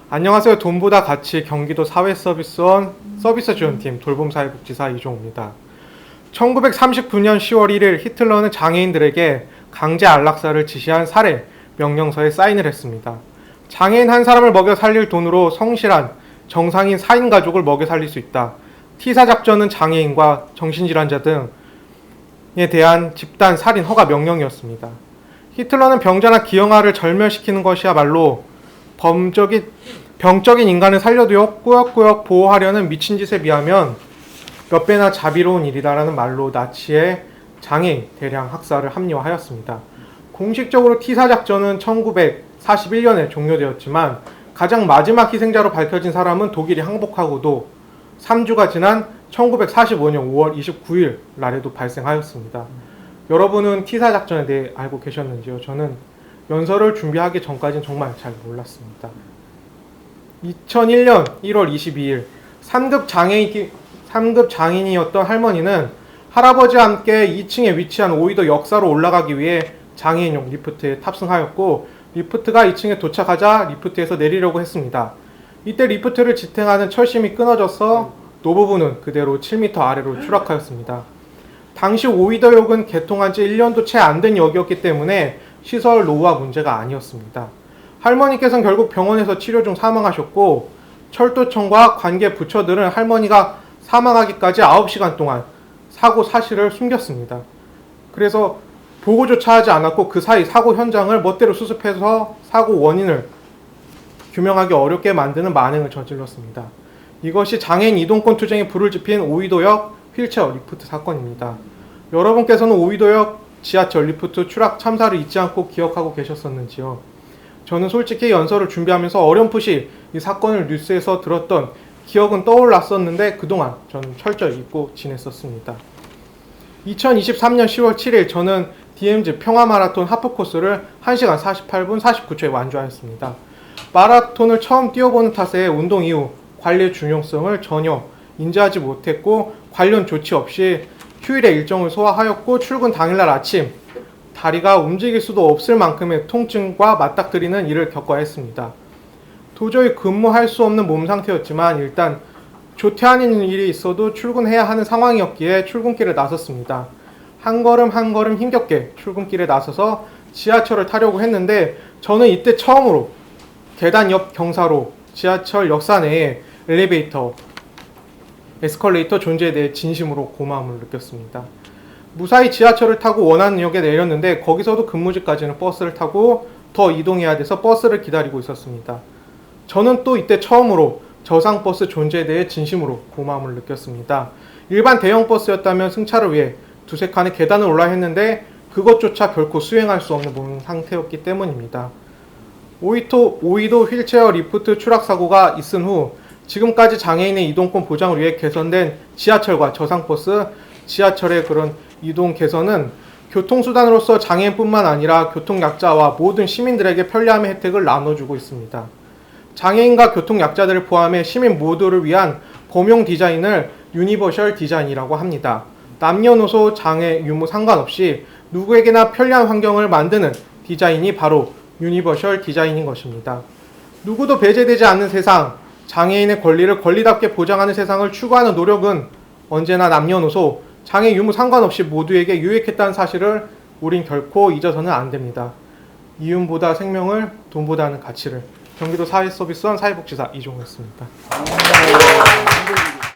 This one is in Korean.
안녕하세요. 돈보다 가치 경기도 사회서비스원 서비스 지원팀 돌봄사회복지사 이종우입니다. 1939년 10월 1일 히틀러는 장애인들에게 강제 안락사를 지시한 살해 명령서에 사인을 했습니다. 장애인 한 사람을 먹여 살릴 돈으로 성실한 정상인 4인 가족을 먹여 살릴 수 있다. T사 작전은 장애인과 정신질환자 등에 대한 집단 살인 허가 명령이었습니다. 히틀러는 병자나 기형아를 절멸시키는 것이야말로 병적인 인간을 살려두어 꾸역꾸역 보호하려는 미친 짓에 비하면 몇 배나 자비로운 일이다라는 말로 나치의 장애인 대량 학살을 합리화하였습니다. 공식적으로 T사 작전은 1941년에 종료되었지만 가장 마지막 희생자로 밝혀진 사람은 독일이 항복하고도 3주가 지난 1945년 5월 29일 날에도 발생하였습니다. 여러분은 T사 작전에 대해 알고 계셨는지요? 저는 연설을 준비하기 전까지는 정말 잘 몰랐습니다. 2001년 1월 22일 3급 장인이었던 할머니는 할아버지와 함께 2층에 위치한 오이도 역사로 올라가기 위해 장애인용 리프트에 탑승하였고, 리프트가 2층에 도착하자 리프트에서 내리려고 했습니다. 이때 리프트를 지탱하는 철심이 끊어져서 노부부는 그대로 7m 아래로 추락하였습니다. 당시 오이도역은 개통한 지 1년도 채 안 된 역이었기 때문에 시설 노후화 문제가 아니었습니다. 할머니께서는 결국 병원에서 치료 중 사망하셨고, 철도청과 관계 부처들은 할머니가 사망하기까지 9시간 동안 사고 사실을 숨겼습니다. 그래서 보고조차 하지 않았고 그 사이 사고 현장을 멋대로 수습해서 사고 원인을 규명하기 어렵게 만드는 만행을 저질렀습니다. 이것이 장애인 이동권 투쟁에 불을 지핀 오이도역 휠체어 리프트 사건입니다. 여러분께서는 오이도역 지하철 리프트 추락 참사를 잊지 않고 기억하고 계셨었는지요? 저는 솔직히 연설을 준비하면서 어렴풋이 이 사건을 뉴스에서 들었던 기억은 떠올랐었는데 그동안 저는 철저히 잊고 지냈었습니다. 2023년 10월 7일 저는 DMZ 평화마라톤 하프코스를 1시간 48분 49초에 완주하였습니다. 마라톤을 처음 뛰어보는 탓에 운동 이후 관리의 중요성을 전혀 인지하지 못했고 관련 조치 없이 휴일에 일정을 소화하였고, 출근 당일날 아침 다리가 움직일 수도 없을 만큼의 통증과 맞닥뜨리는 일을 겪어야 했습니다. 도저히 근무할 수 없는 몸 상태였지만 일단 조퇴하는 일이 있어도 출근해야 하는 상황이었기에 출근길에 나섰습니다. 한 걸음 한 걸음 힘겹게 출근길에 나서서 지하철을 타려고 했는데, 저는 이때 처음으로 계단 옆 경사로 지하철 역사 내에 에스컬레이터 존재에 대해 진심으로 고마움을 느꼈습니다. 무사히 지하철을 타고 원하는 역에 내렸는데 거기서도 근무지까지는 버스를 타고 더 이동해야 돼서 버스를 기다리고 있었습니다. 저는 또 이때 처음으로 저상버스 존재에 대해 진심으로 고마움을 느꼈습니다. 일반 대형 버스였다면 승차를 위해 두세 칸의 계단을 올라야 했는데 그것조차 결코 수행할 수 없는 몸 상태였기 때문입니다. 오이도 휠체어 리프트 추락 사고가 있은 후 지금까지 장애인의 이동권 보장을 위해 개선된 지하철과 저상버스, 지하철의 그런 이동 개선은 교통수단으로서 장애인뿐만 아니라 교통약자와 모든 시민들에게 편리함의 혜택을 나눠주고 있습니다. 장애인과 교통약자들을 포함해 시민 모두를 위한 범용 디자인을 유니버셜 디자인이라고 합니다. 남녀노소 장애 유무 상관없이 누구에게나 편리한 환경을 만드는 디자인이 바로 유니버셜 디자인인 것입니다. 누구도 배제되지 않는 세상, 장애인의 권리를 권리답게 보장하는 세상을 추구하는 노력은 언제나 남녀노소, 장애 유무 상관없이 모두에게 유익했다는 사실을 우린 결코 잊어서는 안 됩니다. 이윤보다 생명을, 돈보다 하는 가치를. 경기도 사회서비스원 사회복지사 이종우였습니다.